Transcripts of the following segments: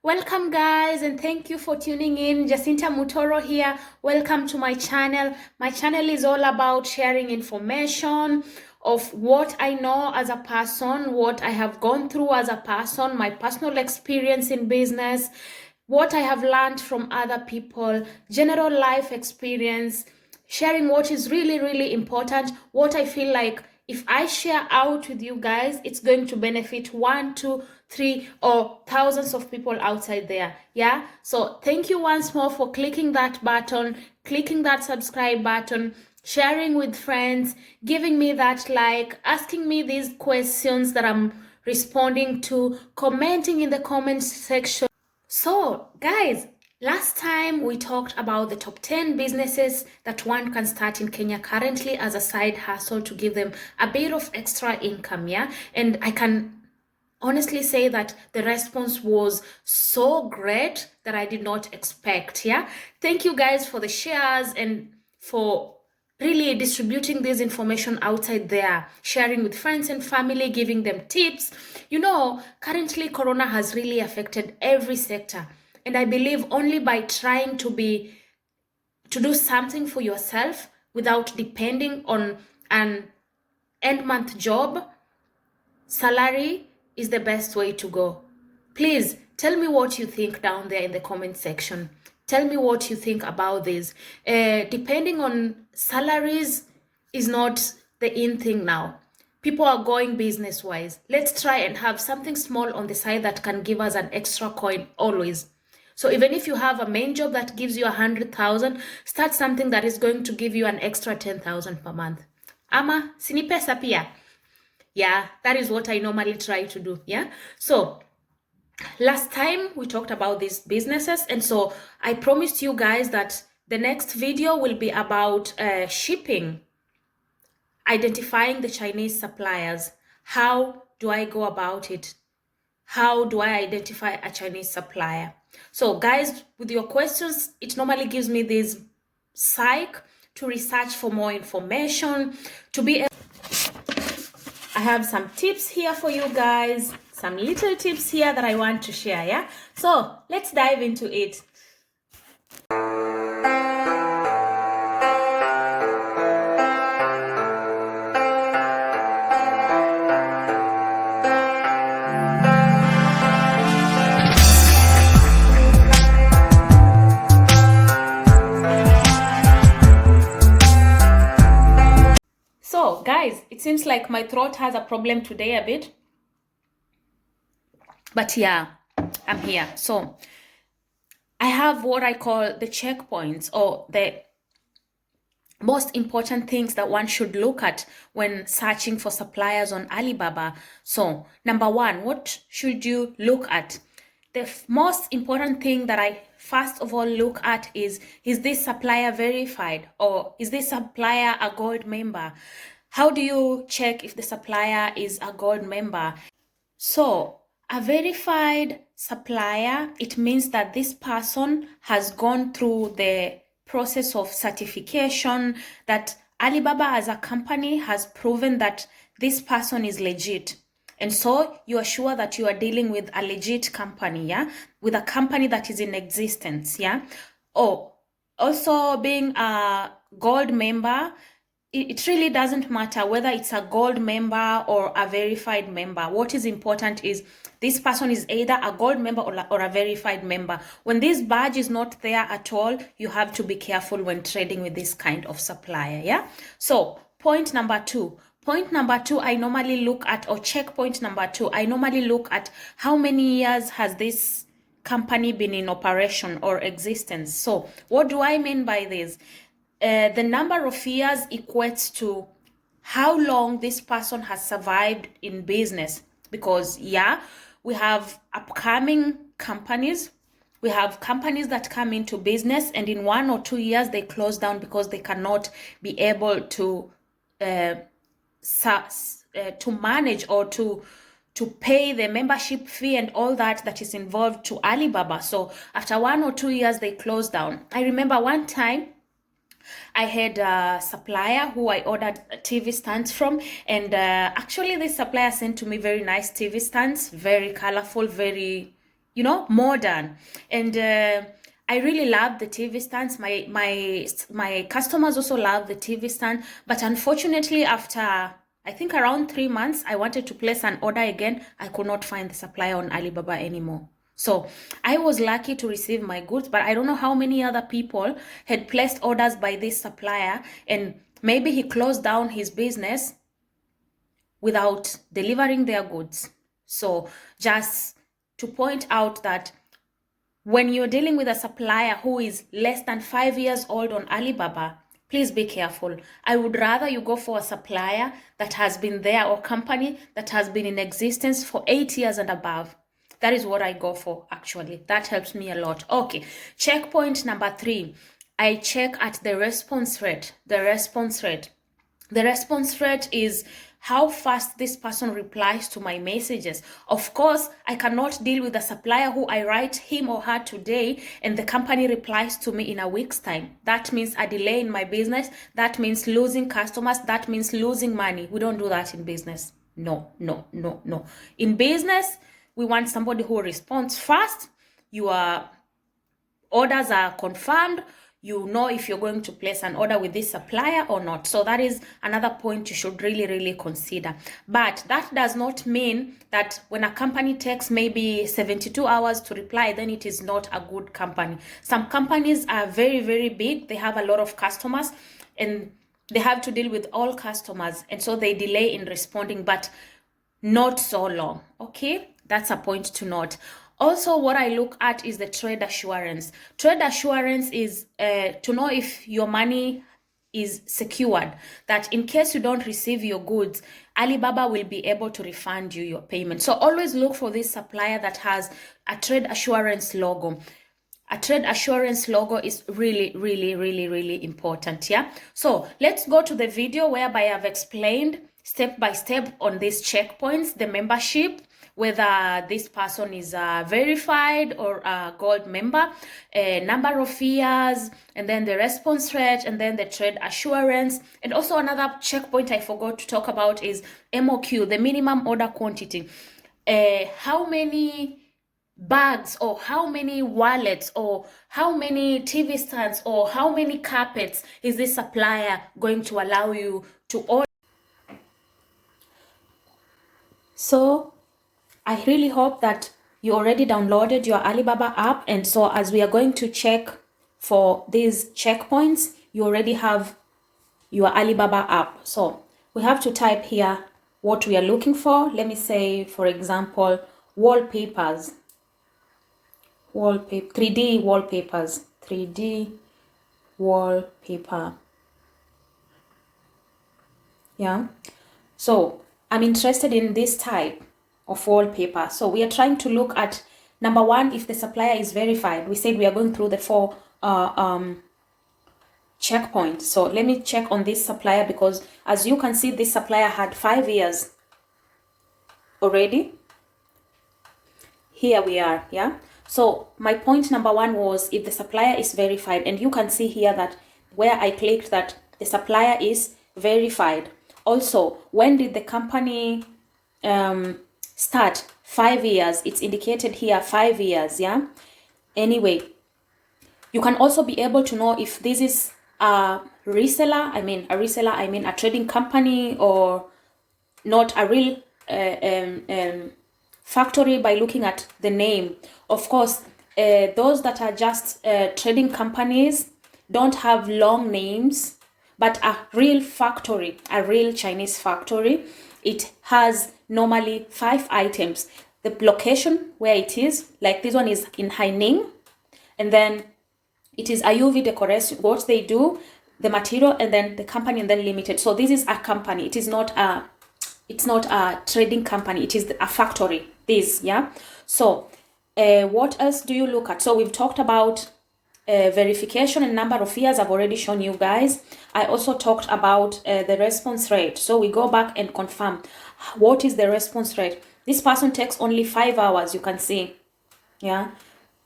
Welcome guys, and thank you for tuning in. Jacinta Mutoro here. Welcome to my channel. My channel is all about sharing information of what I know as a person, what I have gone through as a person, my personal experience in business, what I have learned from other people, general life experience, sharing what is really important, what I feel like if I share out with you guys, it's going to benefit 1, 2, 3, or thousands of people outside there. Yeah. So thank you once more for clicking that button, clicking that subscribe button, sharing with friends, giving me that like, asking me these questions that I'm responding to, commenting in the comments section. So guys, last time we talked about the top 10 businesses that one can start in Kenya currently as a side hustle to give them a bit of extra income, yeah? And I can honestly say that the response was so great that I did not expect, yeah? Thank you guys for the shares and for really distributing this information outside there, sharing with friends and family, giving them tips. You know, currently Corona has really affected every sector. And I believe only by trying to do something for yourself without depending on an end month job, salary is the best way to go. Please tell me what you think down there in the comment section. Tell me what you think about this. Depending on salaries is not the in thing now. People are going business wise. Let's try and have something small on the side that can give us an extra coin always. So even if you have a main job that gives you 100,000, start something that is going to give you an extra 10,000 per month. Ama, sinipesa pia. Yeah, that is what I normally try to do. Yeah. So last time we talked about these businesses, and so I promised you guys that the next video will be about shipping, identifying the Chinese suppliers. How do I go about it? How do I identify a Chinese supplier? So guys, with your questions, it normally gives me this psych to research for more information, to be I have some tips here for you guys, some little tips here that I want to share, yeah? So let's dive into it. So guys, it seems like my throat has a problem today a bit. But yeah, I'm here. So I have what I call the checkpoints, or the most important things that one should look at when searching for suppliers on Alibaba. So number one, what should you look at? The most important thing that I first of all look at is this supplier verified, or is this supplier a gold member? How do you check if the supplier is a gold member? So a verified supplier, it means that this person has gone through the process of certification, that Alibaba as a company has proven that this person is legit. And so you are sure that you are dealing with a legit company, yeah? With a company that is in existence, yeah? Oh, also being a gold member, it really doesn't matter whether it's a gold member or a verified member. What is important is this person is either a gold member or a verified member. When this badge is not there at all, you have to be careful when trading with this kind of supplier, yeah? So point number two. Point number two, I normally look at, or checkpoint number two, I normally look at how many years has this company been in operation or existence. So what do I mean by this? The number of years equates to how long this person has survived in business. Because yeah, we have upcoming companies. We have companies that come into business and in 1 or 2 years they close down because they cannot be able to manage or to pay the membership fee and all that is involved to Alibaba. So after 1 or 2 years they close down. I remember one time I had a supplier who I ordered TV stands from, and actually this supplier sent to me very nice TV stands, very colorful, very, modern. And I really love the TV stands. My customers also love the TV stand. But unfortunately, after I think around 3 months, I wanted to place an order again. I could not find the supplier on Alibaba anymore. So I was lucky to receive my goods, but I don't know how many other people had placed orders by this supplier, and maybe he closed down his business without delivering their goods. So just to point out that when you're dealing with a supplier who is less than 5 years old on Alibaba, please be careful. I would rather you go for a supplier that has been there, or company that has been in existence for 8 years and above. That is what I go for, actually. That helps me a lot. Okay, checkpoint number 3. I check at the response rate. The response rate is how fast this person replies to my messages. Of course, I cannot deal with a supplier who I write him or her today and the company replies to me in a week's time. That means a delay in my business. That means losing customers. That means losing money. We don't do that in business. No. In business, we want somebody who responds fast. Your orders are confirmed. You know if you're going to place an order with this supplier or not. So that is another point you should really consider. But that does not mean that when a company takes maybe 72 hours to reply, then it is not a good company. Some companies are very big. They have a lot of customers and they have to deal with all customers. And so they delay in responding, but not so long. Okay, that's a point to note. Also, what I look at is the trade assurance. Trade assurance is to know if your money is secured, that in case you don't receive your goods, Alibaba will be able to refund you your payment. So always look for this supplier that has a trade assurance logo. A trade assurance logo is really important. Yeah, so let's go to the video whereby I've explained step by step on these checkpoints, the membership, whether this person is verified or a gold member, number of years, and then the response rate, and then the trade assurance. And also another checkpoint I forgot to talk about is MOQ, the minimum order quantity. How many bags or how many wallets or how many TV stands or how many carpets is this supplier going to allow you to order? So I really hope that you already downloaded your Alibaba app, and so as we are going to check for these checkpoints, you already have your Alibaba app. So we have to type here what we are looking for. Let me say, for example, wallpapers. 3D wallpapers. 3D wallpaper. Yeah. So I'm interested in this type of wallpaper. So we are trying to look at number 1, if the supplier is verified. We said we are going through the 4 checkpoints. So let me check on this supplier, because as you can see, this supplier had 5 years already. Here we are. Yeah. So my point number 1 was if the supplier is verified, and you can see here that where I clicked that the supplier is verified. Also, when did the company start? 5 years. It's indicated here 5 years. Yeah. Anyway, you can also be able to know if this is a reseller. I mean a trading company, or not a real factory, by looking at the name. Of course, those that are just trading companies don't have long names, but a real factory, a real Chinese factory, it has normally 5 items. The location where it is, like this one is in Haining, and then it is Ayuvi Decoration, what they do, the material, and then the company, and then limited. So this is a company. It is not a, it's not a trading company. It is a factory. This, yeah. So what else do you look at? So we've talked about verification and number of years. I've already shown you guys. I also talked about the response rate. So we go back and confirm what is the response rate. This person takes only 5 hours. You can see, yeah.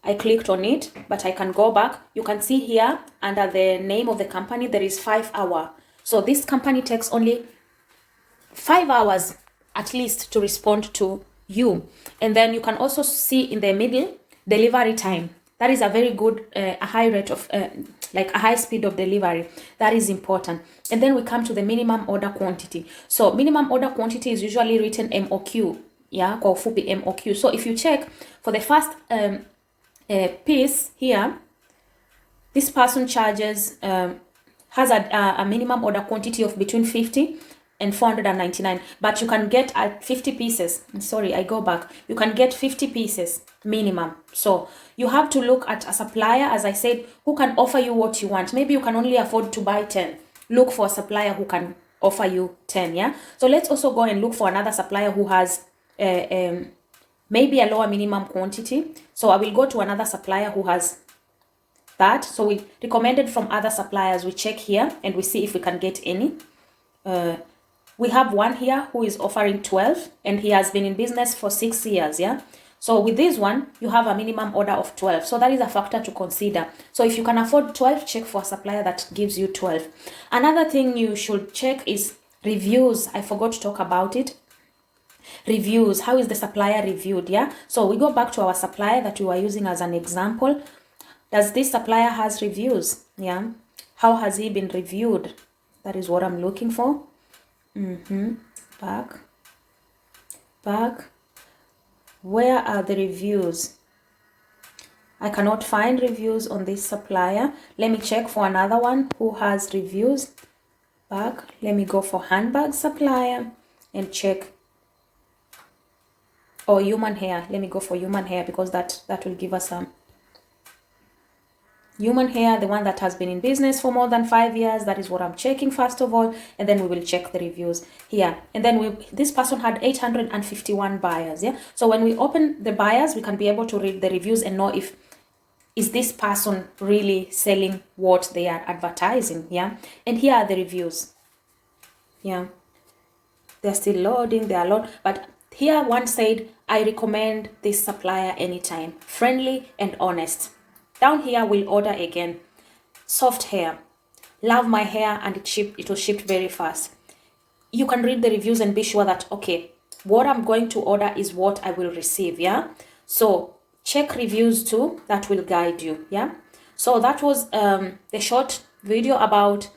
I clicked on it, but I can go back. You can see here under the name of the company, there is 5 hour. So this company takes only 5 hours at least to respond to you. And then you can also see in the middle Delivery time. That is a very good, a high rate of, like a high speed of delivery. That is important. And then we come to the minimum order quantity. So minimum order quantity is usually written MOQ. Yeah, kwa ufupi MOQ. So if you check for the first piece here, this person charges, has a minimum order quantity of between 50 and 499, but you can get at 50 pieces. Sorry, I go back. You can get 50 pieces minimum. So you have to look at a supplier, as I said, who can offer you what you want. Maybe you can only afford to buy 10. Look for a supplier who can offer you 10. Yeah. So let's also go and look for another supplier who has maybe a lower minimum quantity. So I will go to another supplier who has that. So we recommended from other suppliers. We check here and we see if we can get any. We have one here who is offering 12 and he has been in business for 6 years. Yeah. So with this one, you have a minimum order of 12. So that is a factor to consider. So if you can afford 12, check for a supplier that gives you 12. Another thing you should check is reviews. I forgot to talk about it. Reviews. How is the supplier reviewed? Yeah. So we go back to our supplier that we were using as an example. Does this supplier has reviews? Yeah. How has he been reviewed? That is what I'm looking for. Back. Where are the reviews? I cannot find reviews on this supplier. Let me check for another one who has reviews. Back. Let me go for handbag supplier and check. Or human hair. Let me go for human hair because that will give us some. Human hair, the one that has been in business for more than 5 years. That is what I'm checking first of all, and then we will check the reviews here. And then this person had 851 buyers. Yeah. So when we open the buyers, we can be able to read the reviews and know if is this person really selling what they are advertising. Yeah. And here are the reviews. Yeah. They're still loading. They are loading, but here one said, I recommend this supplier anytime. Friendly and honest. Down here, we'll order again. Soft hair. Love my hair and it was shipped very fast. You can read the reviews and be sure that, okay, what I'm going to order is what I will receive, yeah? So check reviews too. That will guide you, yeah? So that was the short video about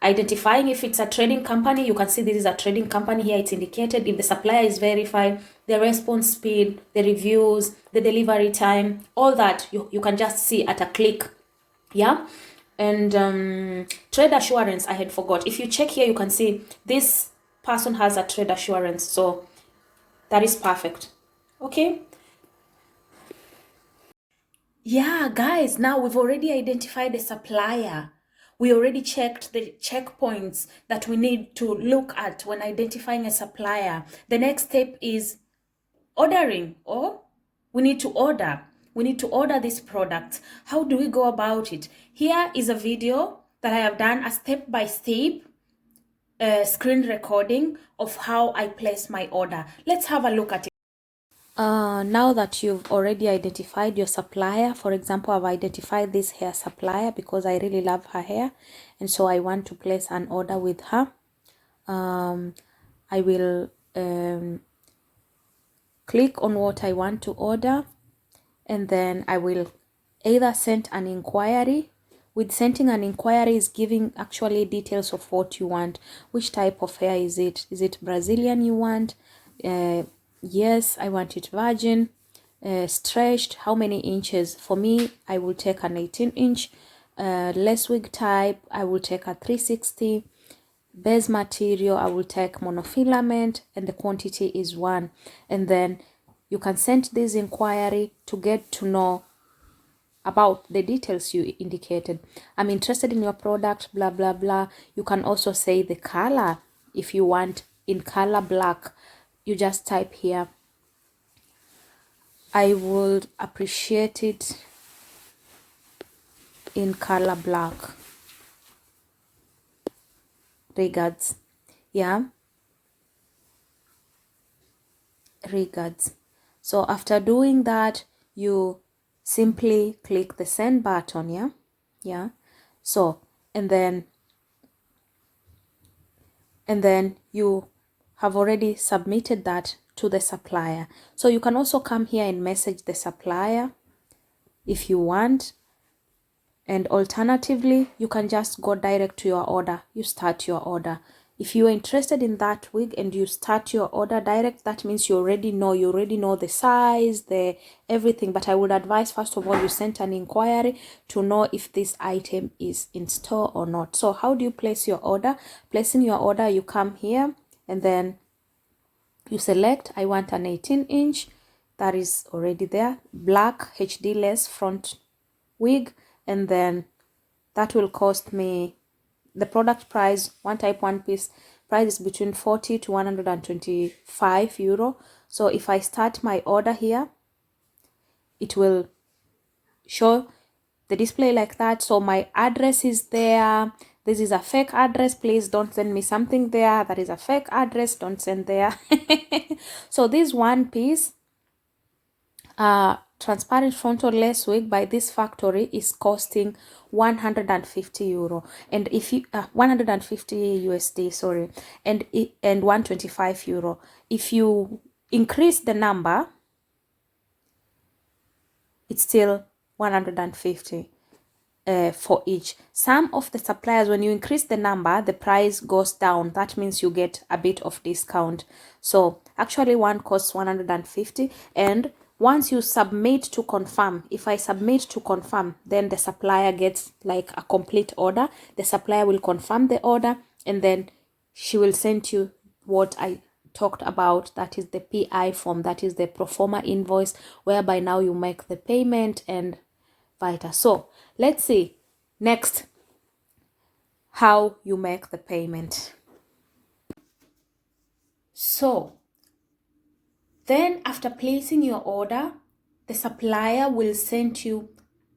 identifying if it's a trading company. You can see this is a trading company here. It's indicated if the supplier is verified, the response speed, the reviews, the delivery time, all that you can just see at a click. Yeah. And trade assurance, I had forgot. If you check here, you can see this person has a trade assurance. So that is perfect. Okay. Yeah, guys, now we've already identified the supplier. We already checked the checkpoints that we need to look at when identifying a supplier. The next step is ordering, or we need to order. We need to order this product. How do we go about it? Here is a video that I have done, a step-by-step screen recording of how I place my order. Let's have a look at it. Now that you've already identified your supplier, for example, I've identified this hair supplier because I really love her hair, and so I want to place an order with her. I will click on what I want to order, and then I will either send an inquiry. With sending an inquiry is giving actually details of what you want. Which type of hair is it? Is it Brazilian you want? Yes, I want it virgin, stretched. How many inches? For me, I will take an 18-inch. Lace wig type, I will take a 360. Base material, I will take monofilament, and the quantity is 1. And then you can send this inquiry to get to know about the details you indicated. I'm interested in your product, blah blah blah. You can also say the color. If you want in color black, you just type here, I would appreciate it in color black. Regards. Yeah. Regards. So after doing that, you simply click the send button. Yeah. So and then you have already submitted that to the supplier. So you can also come here and message the supplier if you want. And alternatively, you can just go direct to your order. You start your order. If you are interested in that wig and you start your order direct, that means you already know the size, the everything. But I would advise, first of all, you send an inquiry to know if this item is in store or not. So how do you place your order? Placing your order, you come here and then you select, I want an 18-inch. That is already there. Black HD lace front wig, and then that will cost me, the product price, one type one piece price is between 40 to 125 euro. So if I start my order here, it will show the display like that. So my address is there. This is a fake address. Please don't send me something there that is a fake address. Don't send there. So this one piece transparent frontal lace wig by this factory is costing 150 euro, and if you 150 USD, sorry, and 125 euro. If you increase the number, it's still 150 for each. Some of the suppliers, when you increase the number, the price goes down. That means you get a bit of discount. So actually one costs 150, and once you submit to confirm, if I submit to confirm, then the supplier gets like a complete order. The supplier will confirm the order, and then she will send you what I talked about, that is the PI form, that is the pro forma invoice, whereby now you make the payment and vita. So let's see next how you make the payment. So then after placing your order, the supplier will send you,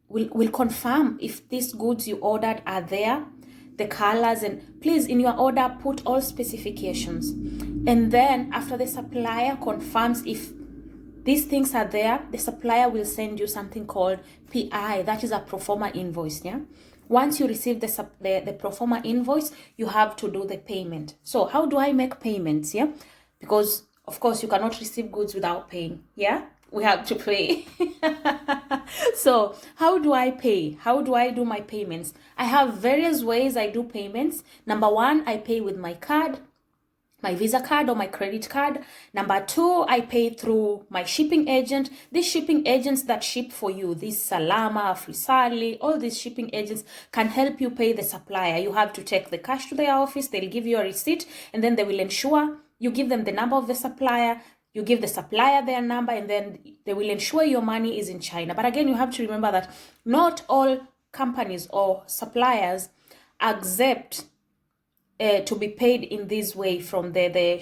will confirm if these goods you ordered are there, the colors, and please in your order put all specifications. And then after the supplier confirms if these things are there, the supplier will send you something called PI, that is a pro forma invoice. Yeah. Once you receive the pro forma invoice, you have to do the payment. So how do I make payments? Yeah, because of course you cannot receive goods without paying. Yeah, we have to pay. So how do I pay? How do I do my payments? I have various ways I do payments. Number one, I pay with my card, my Visa card or my credit card. Number two, I pay through my shipping agent. These shipping agents that ship for you, these Salama, Frisali, all these shipping agents can help you pay the supplier. You have to take the cash to their office. They'll give you a receipt, and then they will ensure you give them the number of the supplier. You give the supplier their number, and then they will ensure your money is in China. But again, you have to remember that not all companies or suppliers accept to be paid in this way from the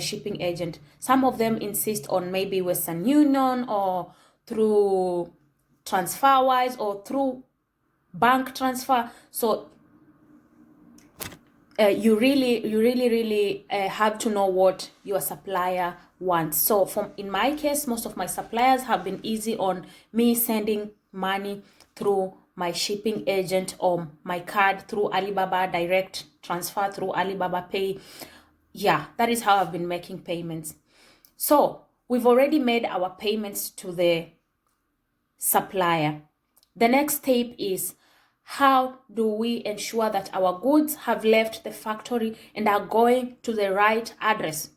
shipping agent. Some of them insist on maybe Western Union or through TransferWise or through bank transfer. So you really have to know what your supplier wants. So in my case, most of my suppliers have been easy on me sending money through my shipping agent or my card through Alibaba direct transfer through Alibaba Pay. Yeah, that is how I've been making payments. So we've already made our payments to the supplier. The next step is, how do we ensure that our goods have left the factory and are going to the right address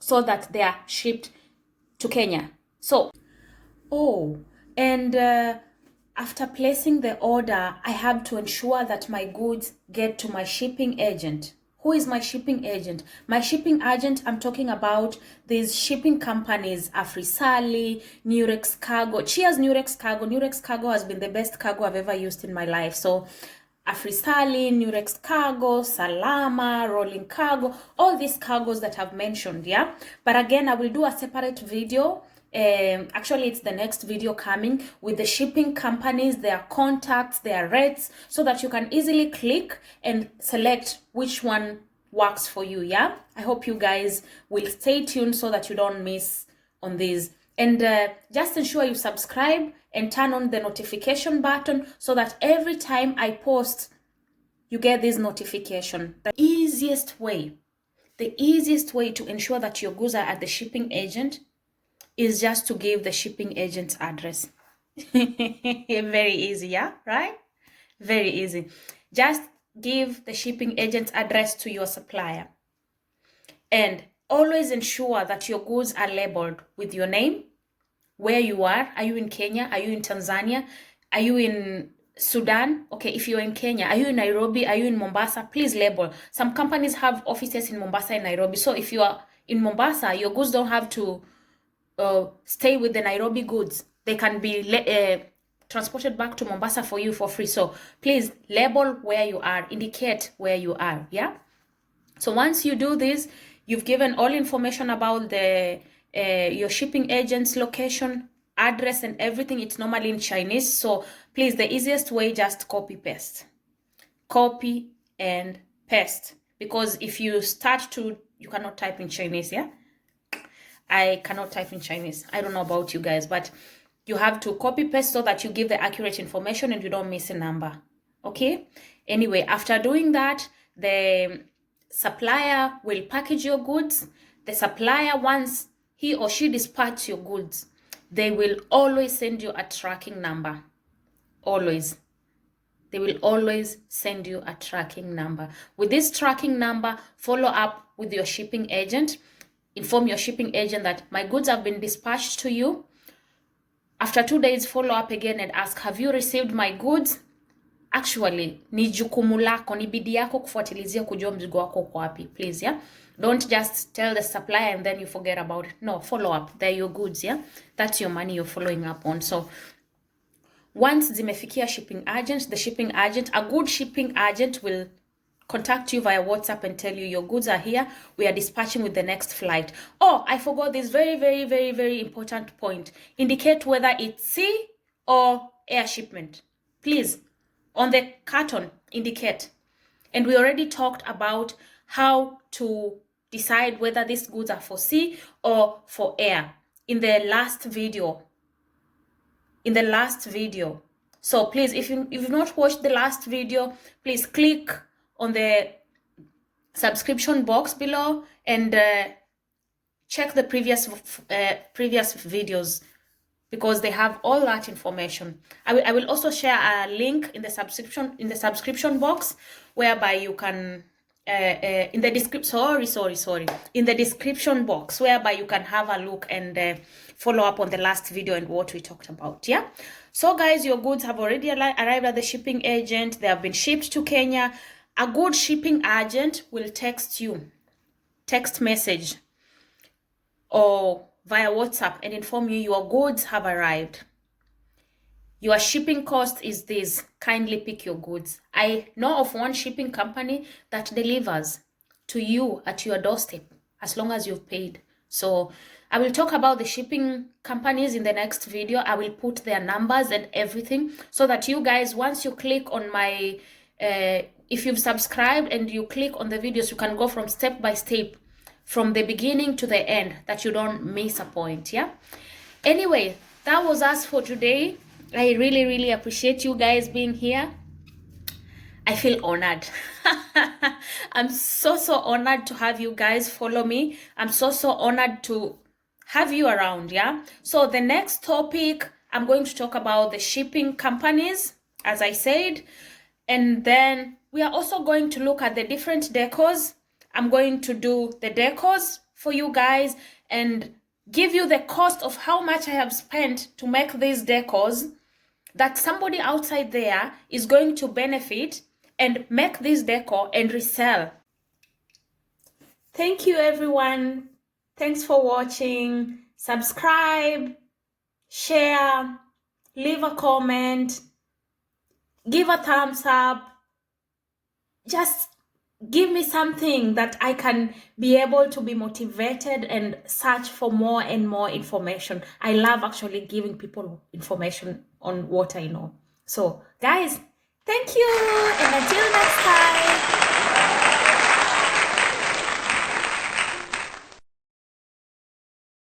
so that they are shipped to Kenya? So, after placing the order, I have to ensure that my goods get to my shipping agent. Who is my shipping agent? My shipping agent, I'm talking about these shipping companies, Afrisali, Nurex Cargo. Cheers, Nurex Cargo. Nurex Cargo has been the best cargo I've ever used in my life. So Afrisali, Nurex Cargo, Salama, Rolling Cargo, all these cargos that I've mentioned, yeah? But again, I will do a separate video. Actually, it's the next video coming with the shipping companies, their contacts, their rates, so that you can easily click and select which one works for you. Yeah, I hope you guys will stay tuned so that you don't miss on these. And just ensure you subscribe and turn on the notification button so that every time I post, you get this notification. The easiest way the easiest way to ensure that your goods are at the shipping agent is just to give the shipping agent's address. Very easy, yeah, right? Very easy. Just give the shipping agent's address to your supplier. And always ensure that your goods are labeled with your name, where you are. Are you in Kenya? Are you in Tanzania? Are you in Sudan? Okay, if you're in Kenya, are you in Nairobi? Are you in Mombasa? Please label. Some companies have offices in Mombasa and Nairobi. So if you are in Mombasa, your goods don't have to stay with the Nairobi goods. They can be transported back to Mombasa for you for free. So please label where you are, indicate where you are, yeah? So once you do this, you've given all information about the your shipping agent's location, address, and everything. It's normally in Chinese. So please, the easiest way, just copy paste. Copy and paste. Because if you start to, you cannot type in Chinese, yeah? I cannot type in Chinese. I don't know about you guys, but you have to copy paste so that you give the accurate information and you don't miss a number. Okay? Anyway, after doing that, the supplier will package your goods. The supplier, once he or she dispatch your goods, they will always send you a tracking number. Always. They will always send you a tracking number. With this tracking number, follow up with your shipping agent. Inform your shipping agent that my goods have been dispatched to you. After 2 days, follow up again and ask, have you received my goods? Actually, ni jukumu lako, ni bidii yako kufuatilizia kujua mzigo wako uko wapi, please, yeah? Don't just tell the supplier and then you forget about it. No, follow up. They're your goods, yeah? That's your money you're following up on. So once zimefikia shipping agent, the shipping agent, a good shipping agent will contact you via WhatsApp and tell you your goods are here. We are dispatching with the next flight. Oh, I forgot this very important point. Indicate whether it's sea or air shipment. Please, on the carton, indicate. And we already talked about how to decide whether these goods are for sea or for air in the last video. So please, if you've not watched the last video, please click on the subscription box below and check the previous videos, because they have all that information. I will also share a link in the subscription box, whereby you can in the description box, whereby you can have a look and follow up on the last video and what we talked about. Yeah, so guys, your goods have already arrived at the shipping agent. They have been shipped to Kenya. A good shipping agent will text you, text message, or via WhatsApp and inform you your goods have arrived. Your shipping cost is this. Kindly pick your goods. I know of one shipping company that delivers to you at your doorstep as long as you've paid. So I will talk about the shipping companies in the next video. I will put their numbers and everything so that you guys, once you click on my, if you've subscribed and you click on the videos, you can go from step by step, from the beginning to the end, that you don't miss a point, yeah? Anyway, that was us for today. I really appreciate you guys being here. I feel honored. I'm so honored to have you guys follow me. I'm so honored to have you around, yeah? So the next topic, I'm going to talk about the shipping companies, as I said, and then we are also going to look at the different decors. I'm going to do the decors for you guys and give you the cost of how much I have spent to make these decors, that somebody outside there is going to benefit and make this decor and resell. Thank you, everyone. Thanks for watching. Subscribe, share, leave a comment, give a thumbs up. Just give me something that I can be able to be motivated and search for more and more information. I love actually giving people information on what I know. So guys, thank you, and until next time.